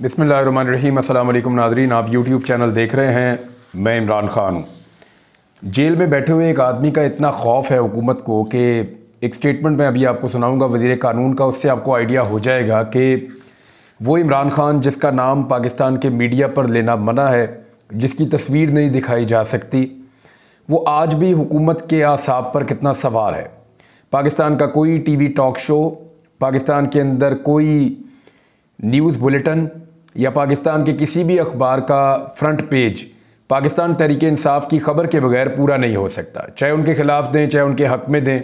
बिस्मिल्लाहिर्रहमानिर्रहीम। अस्सलाम वालेकुम नाज़रीन, आप यूट्यूब चैनल देख रहे हैं। मैं इमरान ख़ान हूँ। जेल में बैठे हुए एक आदमी का इतना खौफ है हुकूमत को कि एक स्टेटमेंट मैं अभी आपको सुनाऊंगा वज़ीर कानून का, उससे आपको आइडिया हो जाएगा कि वो इमरान ख़ान जिसका नाम पाकिस्तान के मीडिया पर लेना मना है, जिसकी तस्वीर नहीं दिखाई जा सकती, वो आज भी हुकूमत के आसाब पर कितना सवार है। पाकिस्तान का कोई टीवी टॉक शो, पाकिस्तान के अंदर कोई न्यूज़ बुलेटिन या पाकिस्तान के किसी भी अखबार का फ्रंट पेज पाकिस्तान तहरीक इंसाफ की खबर के बगैर पूरा नहीं हो सकता। चाहे उनके ख़िलाफ़ दें, चाहे उनके हक़ में दें,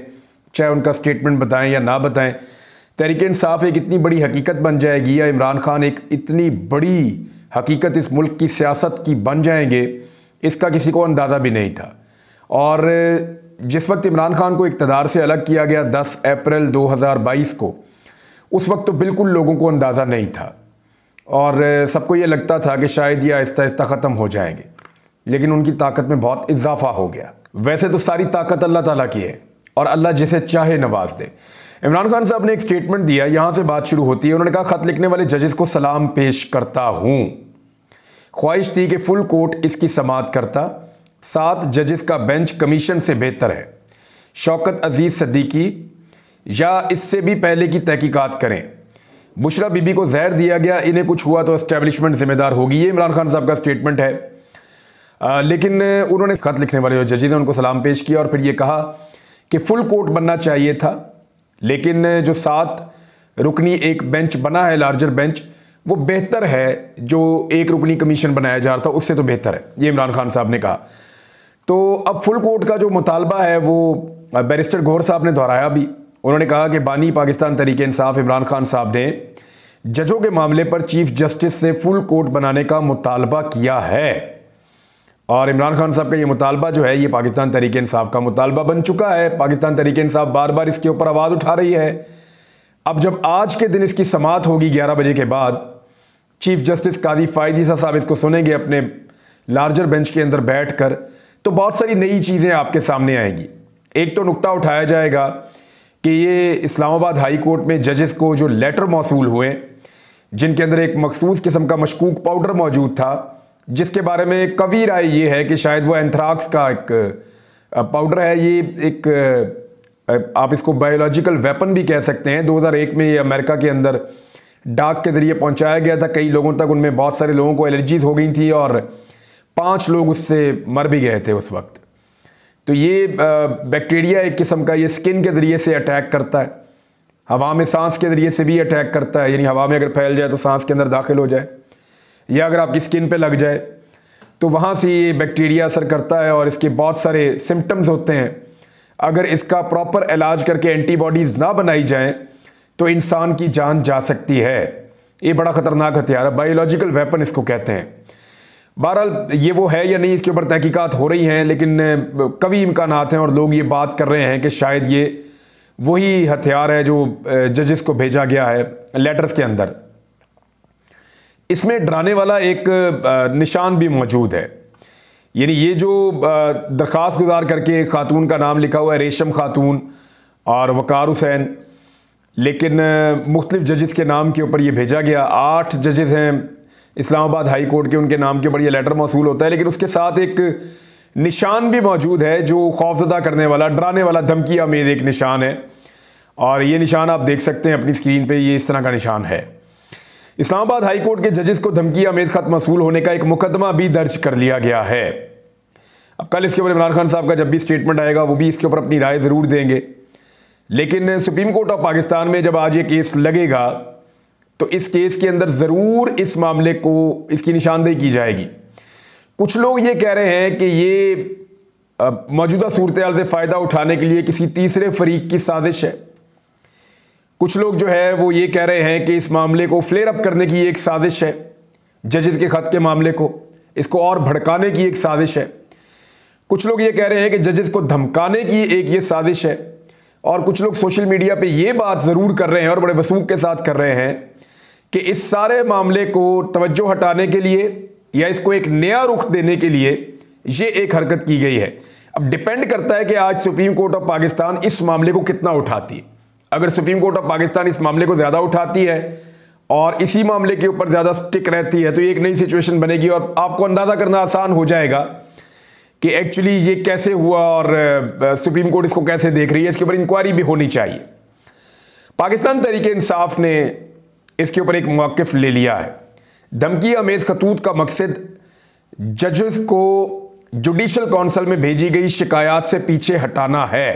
चाहे उनका स्टेटमेंट बताएं या ना बताएं, तहरीक इंसाफ एक इतनी बड़ी हकीकत बन जाएगी या इमरान ख़ान एक इतनी बड़ी हकीकत इस मुल्क की सियासत की बन जाएंगे, इसका किसी को अंदाज़ा भी नहीं था। और जिस वक्त इमरान ख़ान को इक़्तिदार से अलग किया गया 10 अप्रैल 2022 को, उस वक्त तो बिल्कुल लोगों को अंदाज़ा नहीं था और सबको ये लगता था कि शायद ये आहिस्ता आहिस्ता ख़त्म हो जाएंगे, लेकिन उनकी ताकत में बहुत इजाफा हो गया। वैसे तो सारी ताकत अल्लाह ताला की है और अल्लाह जिसे चाहे नवाज दे। इमरान खान साहब ने एक स्टेटमेंट दिया, यहाँ से बात शुरू होती है। उन्होंने कहा, ख़त लिखने वाले जजेस को सलाम पेश करता हूँ, ख्वाहिश थी कि फुल कोर्ट इसकी समाअत करता, 7 जजेस का बेंच कमीशन से बेहतर है। शौकत अजीज़ सिद्दीकी या इससे भी पहले की तहकीकात करें। बुशरा बीबी को जहर दिया गया, इन्हें कुछ हुआ तो एस्टेब्लिशमेंट जिम्मेदार होगी। ये इमरान खान साहब का स्टेटमेंट है। लेकिन उन्होंने खत लिखने वाले जो जजेस हैं उनको सलाम पेश किया और फिर ये कहा कि फुल कोर्ट बनना चाहिए था, लेकिन जो 7 रुकनी एक बेंच बना है, लार्जर बेंच, वो बेहतर है। जो 1 रुकनी कमीशन बनाया जा रहा था उससे तो बेहतर है, ये इमरान खान साहब ने कहा। तो अब फुल कोर्ट का जो मुतालबा है वो बैरिस्टर गौहर साहब ने दोहराया भी। उन्होंने कहा कि बानी पाकिस्तान तहरीक इंसाफ इमरान खान साहब ने जजों के मामले पर चीफ जस्टिस से फुल कोर्ट बनाने का मुतालबा किया है और इमरान खान साहब का ये मुतालबा जो है ये पाकिस्तान तहरीक इंसाफ का मुतालबा बन चुका है। पाकिस्तान तहरीक इंसाफ बार बार इसके ऊपर आवाज़ उठा रही है। अब जब आज के दिन इसकी समाअत होगी 11 बजे के बाद, चीफ जस्टिस कादी फ़ायद ईसा साहब इसको सुनेंगे अपने लार्जर बेंच के अंदर बैठ कर, तो बहुत सारी नई चीज़ें आपके सामने आएंगी। एक तो नुक्ता उठाया जाएगा कि ये इस्लामाबाद हाई कोर्ट में जजेस को जो लेटर मौसूल हुए, जिनके अंदर एक मखसूस किस्म का मशकूक पाउडर मौजूद था, जिसके बारे में कवी राय ये है कि शायद वो एंथ्राक्स का एक पाउडर है। ये एक आप इसको बायोलॉजिकल वेपन भी कह सकते हैं। 2001 में ये अमेरिका के अंदर डाक के ज़रिए पहुंचाया गया था कई लोगों तक। उनमें बहुत सारे लोगों को एलर्जीज हो गई थी और 5 लोग उससे मर भी गए थे उस वक्त। तो ये बैक्टीरिया एक किस्म का ये स्किन के ज़रिए से अटैक करता है, हवा में सांस के ज़रिए से भी अटैक करता है, यानी हवा में अगर फैल जाए तो सांस के अंदर दाखिल हो जाए, या अगर आपकी स्किन पे लग जाए तो वहाँ से ये बैक्टीरिया असर करता है और इसके बहुत सारे सिम्टम्स होते हैं। अगर इसका प्रॉपर इलाज करके एंटीबॉडीज़ ना बनाई जाएँ तो इंसान की जान जा सकती है। ये बड़ा ख़तरनाक हथियार है, बायोलॉजिकल वेपन इसको कहते हैं। बहरहाल ये वो है या नहीं, इसके ऊपर तहकीकात हो रही हैं, लेकिन कभी इम्कानात हैं और लोग ये बात कर रहे हैं कि शायद ये वही हथियार है जो जजेस को भेजा गया है लेटर्स के अंदर। इसमें डराने वाला एक निशान भी मौजूद है, यानी ये जो दरख्वास्त गुजार करके एक खातून का नाम लिखा हुआ है, रेशम खातून और वकार हुसैन, लेकिन मुख्तलिफ जजेस के नाम के ऊपर ये भेजा गया। 8 जजेस हैं इस्लामाबाद हाई कोर्ट के, उनके नाम के ऊपर ये लेटर मौसूल होता है, लेकिन उसके साथ एक निशान भी मौजूद है जो खौफजदा करने वाला, डराने वाला, धमकी आमेज एक निशान है। और ये निशान आप देख सकते हैं अपनी स्क्रीन पे, ये इस तरह का निशान है। इस्लामाबाद हाई कोर्ट के जजेस को धमकी आमेज खत मौसूल होने का एक मुकदमा भी दर्ज कर लिया गया है। अब कल इसके ऊपर इमरान खान साहब का जब भी स्टेटमेंट आएगा वो भी इसके ऊपर अपनी राय ज़रूर देंगे, लेकिन सुप्रीम कोर्ट ऑफ पाकिस्तान में जब आज ये केस लगेगा तो इस केस के अंदर ज़रूर इस मामले को, इसकी निशानदेही की जाएगी। कुछ लोग ये कह रहे हैं कि ये मौजूदा सूरत-ए-हाल से फ़ायदा उठाने के लिए किसी तीसरे फरीक की साजिश है। कुछ लोग जो है वो ये कह रहे हैं कि इस मामले को फ्लेयर अप करने की एक साजिश है, जजेस के ख़त के मामले को, इसको और भड़काने की एक साजिश है। कुछ लोग ये कह रहे हैं कि जजेस को धमकाने की एक ये साजिश है। और कुछ लोग सोशल मीडिया पे ये बात ज़रूर कर रहे हैं और बड़े वसूख के साथ कर रहे हैं कि इस सारे मामले को तवज्जो हटाने के लिए या इसको एक नया रुख देने के लिए ये एक हरकत की गई है। अब डिपेंड करता है कि आज सुप्रीम कोर्ट ऑफ पाकिस्तान इस मामले को कितना उठाती है। अगर सुप्रीम कोर्ट ऑफ पाकिस्तान इस मामले को ज़्यादा उठाती है और इसी मामले के ऊपर ज़्यादा स्टिक रहती है तो एक नई सिचुएशन बनेगी और आपको अंदाज़ा करना आसान हो जाएगा कि एक्चुअली ये कैसे हुआ और सुप्रीम कोर्ट इसको कैसे देख रही है। इसके ऊपर इंक्वायरी भी होनी चाहिए। पाकिस्तान तहरीक इंसाफ ने इसके ऊपर एक मौक़िफ़ ले लिया है। धमकी अमेज़ खतूत का मकसद जजेस को जुडिशल काउंसिल में भेजी गई शिकायत से पीछे हटाना है।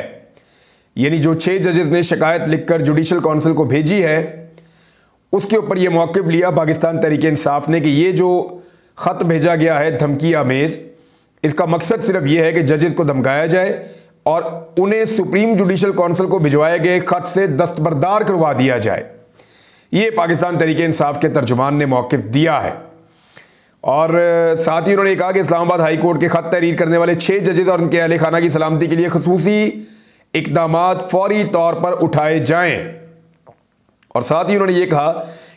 यानी जो 6 जजेस ने शिकायत लिखकर जुडिशल काउंसिल को भेजी है उसके ऊपर यह मौक़िफ़ लिया पाकिस्तान तहरीक इंसाफ ने कि ये जो ख़त भेजा गया है धमकी अमेज़, इसका मकसद सिर्फ ये है कि जजेस को धमकाया जाए और उन्हें सुप्रीम जुडिशल काउंसिल को भिजवाए गए ख़त से दस्तबरदार करवा दिया जाए। ये पाकिस्तान तहरीक इंसाफ के तर्जुमान ने मौक़िफ़ दिया है। और साथ ही उन्होंने कहा कि इस्लामाबाद हाई कोर्ट के ख़त तहरीर करने वाले 6 जजेस और उनके अहले खाना की सलामती के लिए खसूसी इक़दामात फौरी तौर पर उठाए जाएं। और साथ ही उन्होंने ये कहा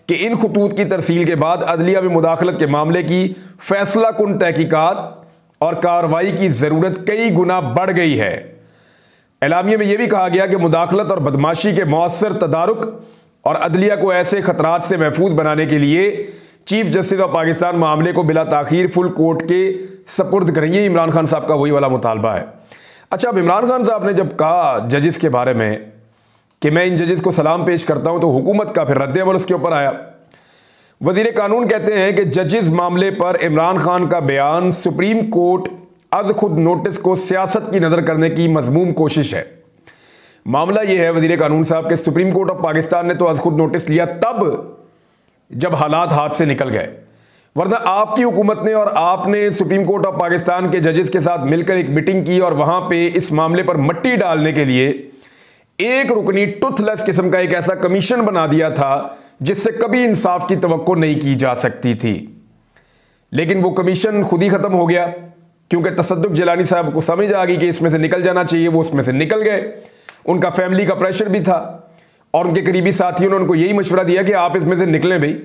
कि इन खतूत की तरसील के बाद अदलिया में मुदाखलत के मामले की फैसला कुन तहकीकात और कार्रवाई की ज़रूरत कई गुना बढ़ गई है। एलामिया में यह भी कहा गया कि मुदाखलत और बदमाशी के मौसर तदारुक और अदलिया को ऐसे ख़तरात से महफूज बनाने के लिए चीफ जस्टिस ऑफ पाकिस्तान मामले को बिला ताखीर फुल कोर्ट के सपुर्द करेंगे। इमरान खान साहब का वही वाला मुतालबा है। अच्छा, अब इमरान खान साहब ने जब कहा जजेस के बारे में कि मैं इन जजेस को सलाम पेश करता हूं तो हुकूमत का फिर रद्द अमल उसके ऊपर आया। वजीर कानून कहते हैं कि जजेस मामले पर इमरान खान का बयान सुप्रीम कोर्ट अज खुद नोटिस को सियासत की नज़र करने की मजमूम कोशिश है। मामला यह है वजीर कानून साहब के सुप्रीम कोर्ट ऑफ पाकिस्तान ने तो अज खुद नोटिस लिया तब जब हालात हाथ से निकल गए, वरना आपकी हुकूमत ने और आपने सुप्रीम कोर्ट ऑफ पाकिस्तान के जजेस के साथ मिलकर एक मीटिंग की और वहां पे इस मामले पर मट्टी डालने के लिए एक रुकनी टुथलेस किस्म का एक ऐसा कमीशन बना दिया था जिससे कभी इंसाफ की तवक्को नहीं की जा सकती थी। लेकिन वो कमीशन खुद ही खत्म हो गया क्योंकि तसद्दुक जिलानी साहब को समझ आ गई कि इसमें से निकल जाना चाहिए। वो उसमें से निकल गए। उनका फैमिली का प्रेशर भी था और उनके करीबी साथियों ने उनको यही मशवरा दिया कि आप इसमें से निकलें भाई,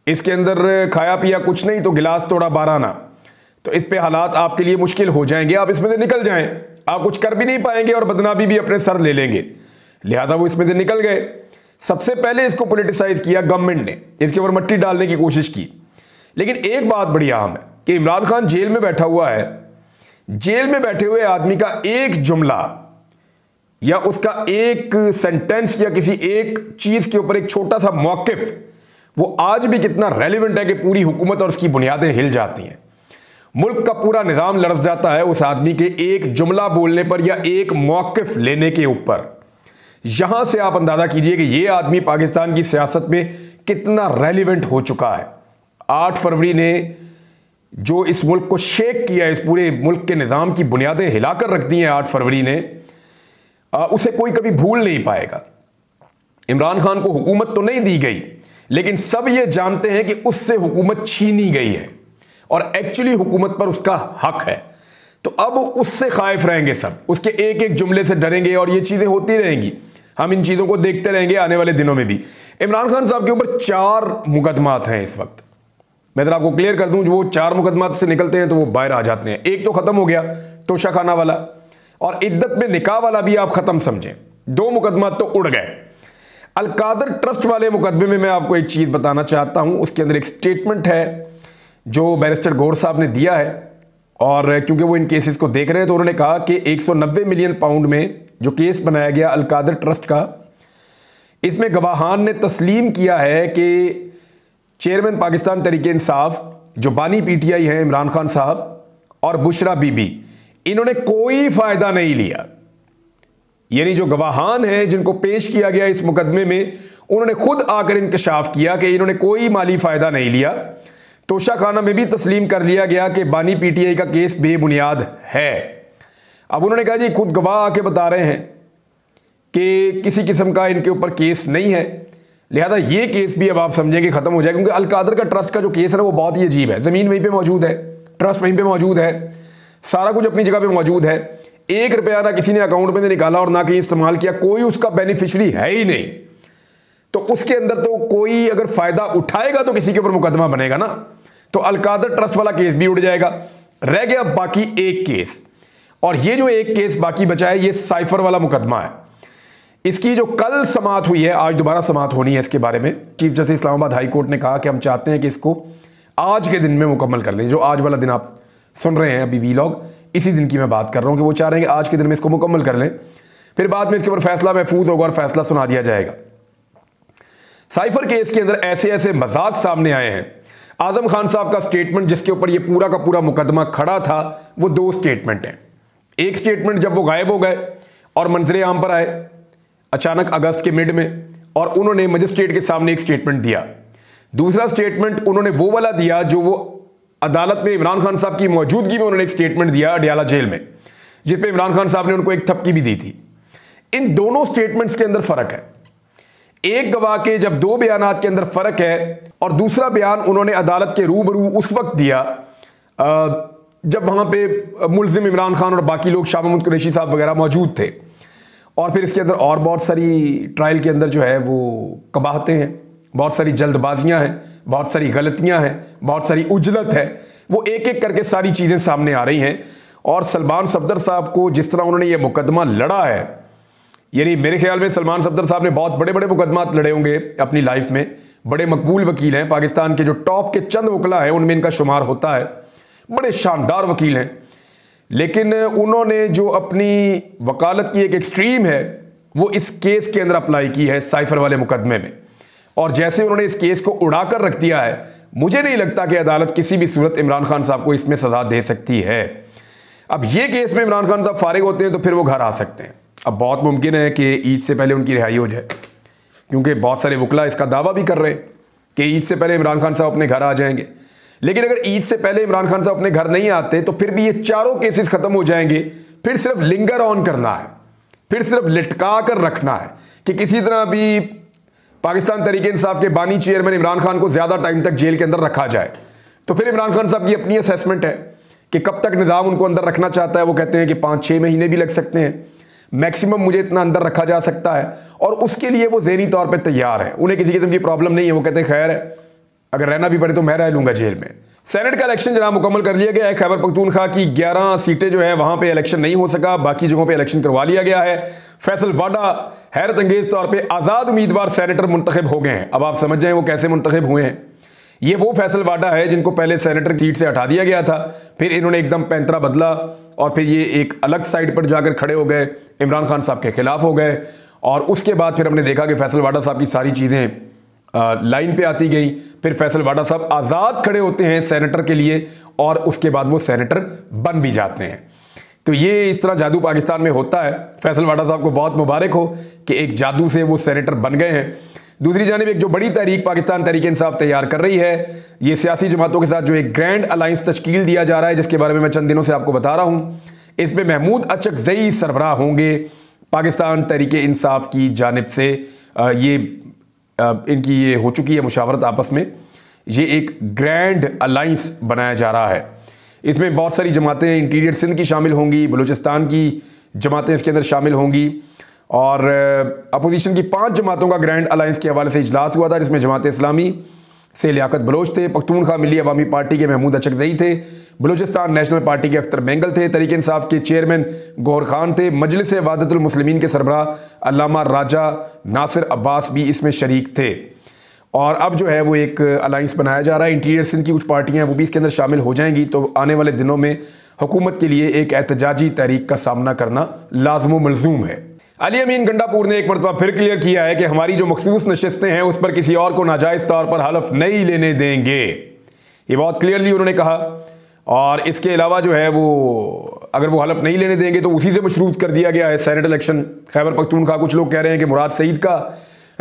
इसके अंदर खाया पिया कुछ नहीं तो गिलास तोड़ा 12 आना, तो इस पे हालात आपके लिए मुश्किल हो जाएंगे, आप इसमें से निकल जाएं, आप कुछ कर भी नहीं पाएंगे और बदनामी भी अपने सर ले लेंगे। लिहाजा वो इसमें से निकल गए। सबसे पहले इसको पॉलिटिसाइज किया गवर्नमेंट ने, इसके ऊपर मट्टी डालने की कोशिश की। लेकिन एक बात बड़ी अहम है कि इमरान खान जेल में बैठा हुआ है। जेल में बैठे हुए आदमी का एक जुमला या उसका एक सेंटेंस या किसी एक चीज के ऊपर एक छोटा सा मौकिफ वो आज भी कितना रेलिवेंट है कि पूरी हुकूमत और उसकी बुनियादें हिल जाती हैं। मुल्क का पूरा निज़ाम लड़स जाता है उस आदमी के एक जुमला बोलने पर या एक मौकिफ लेने के ऊपर। यहां से आप अंदाजा कीजिए कि यह आदमी पाकिस्तान की सियासत में कितना रेलिवेंट हो चुका है। 8 फरवरी ने जो इस मुल्क को शेक किया, इस पूरे मुल्क के निज़ाम की बुनियादें हिलाकर रख दी हैं 8 फरवरी ने, उसे कोई कभी भूल नहीं पाएगा। इमरान खान को हुकूमत तो नहीं दी गई, लेकिन सब ये जानते हैं कि उससे हुकूमत छीनी गई है और एक्चुअली हुकूमत पर उसका हक है। तो अब उससे खाइफ रहेंगे सब, उसके एक एक जुमले से डरेंगे और ये चीजें होती रहेंगी। हम इन चीजों को देखते रहेंगे आने वाले दिनों में भी। इमरान खान साहब के ऊपर 4 मुकदमात हैं इस वक्त। मैं आपको क्लियर कर दूं, जो वो 4 मुकदमात से निकलते हैं तो वो बाहर आ जाते हैं। एक तो खत्म हो गया तोशा खाना वाला, और इद्दत में निकाह वाला भी आप खत्म समझें। 2 मुकदमात तो उड़ गए। अलकादर ट्रस्ट वाले मुकदमे में मैं आपको एक चीज बताना चाहता हूं। उसके अंदर एक स्टेटमेंट है जो बैरिस्टर गौर साहब ने दिया है, और क्योंकि वो इन केसेस को देख रहे हैं तो उन्होंने कहा कि 190 मिलियन पाउंड में जो केस बनाया गया अलकादर ट्रस्ट का, इसमें गवाहान ने तस्लीम किया है कि चेयरमैन पाकिस्तान तहरीक इंसाफ जो बानी पीटीआई हैं इमरान खान साहब और बुशरा बीबी, इन्होंने कोई फायदा नहीं लिया। यानी जो गवाहान हैं जिनको पेश किया गया इस मुकदमे में, उन्होंने खुद आकर इंकशाफ किया कि इन्होंने कोई माली फायदा नहीं लिया। तोशा खाना में भी तस्लीम कर लिया गया कि बानी पीटीआई का केस बेबुनियाद है। अब उन्होंने कहा जी, खुद गवाह आके बता रहे हैं कि किसी किस्म का इनके ऊपर केस नहीं है, लिहाजा ये केस भी अब आप समझेंगे खत्म हो जाएगा। क्योंकि अलकादर का ट्रस्ट का जो केस है ना वो बहुत ही अजीब है। जमीन वहीं पे मौजूद है, ट्रस्ट वहीं पे मौजूद है, सारा कुछ अपनी जगह पे मौजूद है। 1 रुपया ना किसी ने अकाउंट में निकाला और ना कहीं इस्तेमाल किया, कोई उसका बेनिफिशियरी है ही नहीं। तो उसके अंदर तो कोई अगर फायदा उठाएगा तो किसी के ऊपर मुकदमा बनेगा ना। तो अलकादर ट्रस्ट वाला केस भी उड़ जाएगा। रह गया बाकी एक केस, और ये जो एक केस बाकी बचा है ये साइफर वाला मुकदमा है। इसकी जो कल समाअत हुई है, आज दोबारा समाअत होनी है इसके बारे में। Chief justice Islamabad high court ने कहा कि हम चाहते हैं कि इसको आज के दिन में मुकम्मल कर लें। जो आज वाला दिन आप सुन रहे हैं अभी वीलॉग, इसी दिन की मैं बात कर रहा हूं कि वो चाह रहे हैं कि आज के दिन में इसको मुकम्मल कर लें, फिर बाद में इसके ऊपर फैसला महफूज होगा और फैसला सुना दिया जाएगा। साइफर केस के अंदर ऐसे ऐसे मजाक सामने आए हैं। आजम खान साहब का स्टेटमेंट जिसके ऊपर ये पूरा का पूरा मुकदमा खड़ा था, वो दो स्टेटमेंट हैं। एक स्टेटमेंट जब वो गायब हो गए और मंजरे आम पर आए अचानक अगस्त के मिड में, और उन्होंने मजिस्ट्रेट के सामने एक स्टेटमेंट दिया। दूसरा स्टेटमेंट उन्होंने वो वाला दिया जो वो अदालत में इमरान खान साहब की मौजूदगी में उन्होंने एक स्टेटमेंट दिया अडियाला जेल में, जिसपे इमरान खान साहब ने उनको एक थपकी भी दी थी। इन दोनों स्टेटमेंट्स के अंदर फर्क है। एक गवाह के जब दो बयानात के अंदर फर्क है, और दूसरा बयान उन्होंने अदालत के रूबरू उस वक्त दिया जब वहां पे मुल्जिम इमरान खान और बाकी लोग शाह महमूद कुरैशी साहब वगैरह मौजूद थे। और फिर इसके अंदर और बहुत सारी ट्रायल के अंदर जो है वो कबाहतें हैं, बहुत सारी जल्दबाजियां हैं, बहुत सारी गलतियां हैं, बहुत सारी उजलत है। वो एक एक करके सारी चीज़ें सामने आ रही हैं। और सलमान सफदर साहब को जिस तरह उन्होंने ये मुकदमा लड़ा है, यानी मेरे ख्याल में सलमान सफदर साहब ने बहुत बड़े बड़े मुकदमात लड़े होंगे अपनी लाइफ में, बड़े मकबूल वकील हैं, पाकिस्तान के जो टॉप के चंद वकला हैं उनमें इनका शुमार होता है, बड़े शानदार वकील हैं। लेकिन उन्होंने जो अपनी वकालत की एक एक्सट्रीम है वो इस केस के अंदर अप्लाई की है साइफर वाले मुकदमे में, और जैसे उन्होंने इस केस को उड़ाकर रख दिया है, मुझे नहीं लगता कि अदालत किसी भी सूरत इमरान खान साहब को इसमें सजा दे सकती है। अब ये केस में इमरान खान साहब फारिग होते हैं तो फिर वो घर आ सकते हैं। अब बहुत मुमकिन है कि ईद से पहले उनकी रिहाई हो जाए, क्योंकि बहुत सारे वकला इसका दावा भी कर रहे हैं कि ईद से पहले इमरान खान साहब अपने घर आ जाएंगे। लेकिन अगर ईद से पहले इमरान खान साहब अपने घर नहीं आते तो फिर भी ये चारों केसेस खत्म हो जाएंगे। फिर सिर्फ लिंगर ऑन करना है, फिर सिर्फ लटका कर रखना है कि किसी तरह भी पाकिस्तान तहरीक इंसाफ के बानी चेयरमैन इमरान खान को ज्यादा टाइम तक जेल के अंदर रखा जाए। तो फिर इमरान खान साहब की अपनी असेसमेंट है कि कब तक निज़ाम उनको अंदर रखना चाहता है। वो कहते हैं कि 5-6 महीने भी लग सकते हैं, मैक्सिमम मुझे इतना अंदर रखा जा सकता है, और उसके लिए वो ज़हनी तौर पे तैयार है। उन्हें किसी किस्म की प्रॉब्लम नहीं है। वो कहते हैं खैर है, अगर रहना भी पड़े तो मैं रह लूंगा जेल में। सेनेट का इलेक्शन जनाब मुकम्मल कर लिया गया है। खैबर पख्तूनख्वा की 11 सीटें जो है वहां पे इलेक्शन नहीं हो सका, बाकी जगहों पे इलेक्शन करवा लिया गया है। फैसल वाडा हैरत अंगेज तौर पे आज़ाद उम्मीदवार सेनेटर मुंतखब हो गए हैं। अब आप समझ जाएं वो कैसे मुंतखब हुए हैं। ये वो फैसल वाडा है जिनको पहले सेनेटर सीट से हटा दिया गया था, फिर इन्होंने एकदम पैंतरा बदला और फिर ये एक अलग साइड पर जाकर खड़े हो गए, इमरान खान साहब के खिलाफ हो गए। और उसके बाद फिर हमने देखा कि फैसल वाडा साहब की सारी चीज़ें लाइन पे आती गई। फिर फैसल वाडा साहब आज़ाद खड़े होते हैं सेनेटर के लिए, और उसके बाद वो सेनेटर बन भी जाते हैं। तो ये इस तरह जादू पाकिस्तान में होता है। फैसल वाडा साहब को बहुत मुबारक हो कि एक जादू से वो सेनेटर बन गए हैं। दूसरी जानिब एक जो बड़ी तहरीक पाकिस्तान तहरीक इंसाफ तैयार कर रही है, ये सियासी जमातों के साथ जो एक ग्रैंड अलायंस तश्कील दिया जा रहा है, जिसके बारे में मैं चंद दिनों से आपको बता रहा हूँ। इसमें महमूद अचकज़ई सरबराह होंगे पाकिस्तान तहरीक इंसाफ की जानिब से। ये इनकी ये हो चुकी है मुशावरत आपस में। ये एक ग्रैंड अलायंस बनाया जा रहा है। इसमें बहुत सारी जमातें इंटीरियर सिंध की शामिल होंगी, बलूचिस्तान की जमातें इसके अंदर शामिल होंगी, और अपोजिशन की 5 जमातों का ग्रैंड अलायंस के हवाले से इजलास हुआ था, जिसमें जमात इस्लामी से लियाकत बलोच थे, पख्तूनख्वा मिली अवामी पार्टी के महमूद अचकज़ई थे, बलूचिस्तान नेशनल पार्टी के अख्तर बेंगल थे, तहरीक इंसाफ के चेयरमैन गौहर खान थे, मजलिस वहदतुल मुस्लिमीन के सरबराह अल्लामा राजा नासिर अब्बास भी इसमें शरीक थे। और अब जो है वो एक अलायंस बनाया जा रहा है। इंटीरियर सिंध की कुछ पार्टियां हैं वो भी इसके अंदर शामिल हो जाएंगी। तो आने वाले दिनों में हुकूमत के लिए एक एहतजाजी तहरीक का सामना करना लाज़िम मलज़ूम है। अली अमीन गंडापुर ने एक मरतबा फिर क्लियर किया है कि हमारी जो मखसूस नशिस्तें हैं उस पर किसी और को नाजायज़ तौर पर हलफ नहीं लेने देंगे। ये बहुत क्लियरली उन्होंने कहा। और इसके अलावा जो है वो अगर वो हलफ नहीं लेने देंगे तो उसी से मशरूत कर दिया गया है सेनेट इलेक्शन खैबर पख्तूनख्वा। कुछ लोग कह रहे हैं कि मुराद सईद का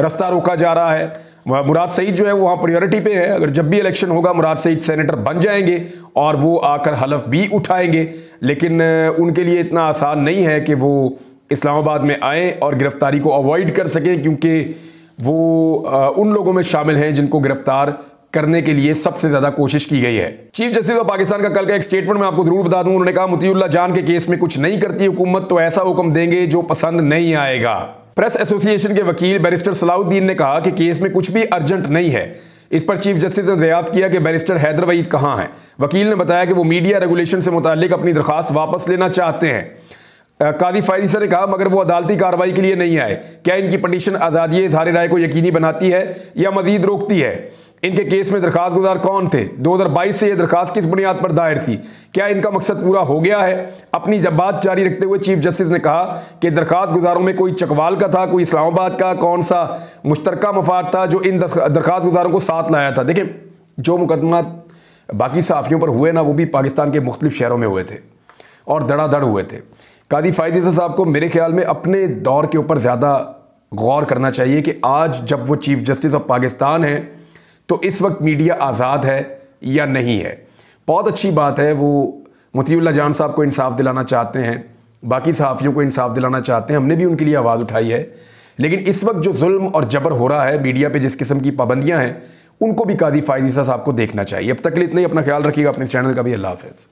रास्ता रोका जा रहा है। मुराद सईद जो है वो वहाँ प्रायोरिटी पे है। अगर जब भी इलेक्शन होगा मुराद सईद सेनेटर बन जाएंगे और वो आकर हलफ भी उठाएंगे, लेकिन उनके लिए इतना आसान नहीं है कि वो इस्लामाबाद में आए और गिरफ्तारी को अवॉइड कर सकें, क्योंकि वो उन लोगों में शामिल हैं जिनको गिरफ्तार करने के लिए सबसे ज्यादा कोशिश की गई है। चीफ जस्टिस ऑफ पाकिस्तान का कल का एक स्टेटमेंट मैं आपको जरूर बता दूं। उन्होंने कहा मुतीउल्लाह जान के केस में कुछ नहीं करती हुकूमत तो ऐसा हुक्म देंगे जो पसंद नहीं आएगा। प्रेस एसोसिएशन के वकील बैरिस्टर सलाउद्दीन ने कहा कि केस में कुछ भी अर्जेंट नहीं है। इस पर चीफ जस्टिस ने दरियाफ्त किया कि बैरिस्टर हैदर वईद कहाँ हैं। वकील ने बताया कि वो मीडिया रेगुलेशन से मुताल्लिक अपनी दरख्वास्त वापस लेना चाहते हैं। कादी फायदी सर ने कहा मगर वो अदालती कार्रवाई के लिए नहीं आए। क्या इनकी पटिशन आज़ादी इज़हार राय को यकीनी बनाती है या मजीद रोकती है? इनके केस में दरखास्त गुजार कौन थे? 2022 से ये दरखास्त किस बुनियाद पर दायर थी? क्या इनका मकसद पूरा हो गया है? अपनी जब बात जारी रखते हुए चीफ जस्टिस ने कहा कि दरखास्त गुजारों में कोई चकवाल का था, कोई इस्लामाबाद का, कौन सा मुश्तरका मफाद था जो इन दरखास्त गुजारों को साथ लाया था। देखें, जो मुकदमा बाकी सहाफ़ियों पर हुए ना, वो भी पाकिस्तान के मुख्तलिफ शहरों में हुए थे और धड़ाधड़ हुए थे। कादी फायदी साहब को मेरे ख्याल में अपने दौर के ऊपर ज़्यादा गौर करना चाहिए कि आज जब वो चीफ जस्टिस ऑफ पाकिस्तान हैं तो इस वक्त मीडिया आज़ाद है या नहीं है। बहुत अच्छी बात है, वो मोतीउल्लाह जान साहब को इंसाफ दिलाना चाहते हैं, बाकी सहाफ़ियों को इंसाफ दिलाना चाहते हैं, हमने भी उनके लिए आवाज़ उठाई है। लेकिन इस वक्त जो जुल्म और जबर हो रहा है, मीडिया पे जिस किस्म की पाबंदियां हैं, उनको भी कादी फायदी साहब को देखना चाहिए। अब तक के लिए इतना ही, अपना ख्याल रखिएगा, अपने चैनल का भी। अल्लाह हाफ़िज़।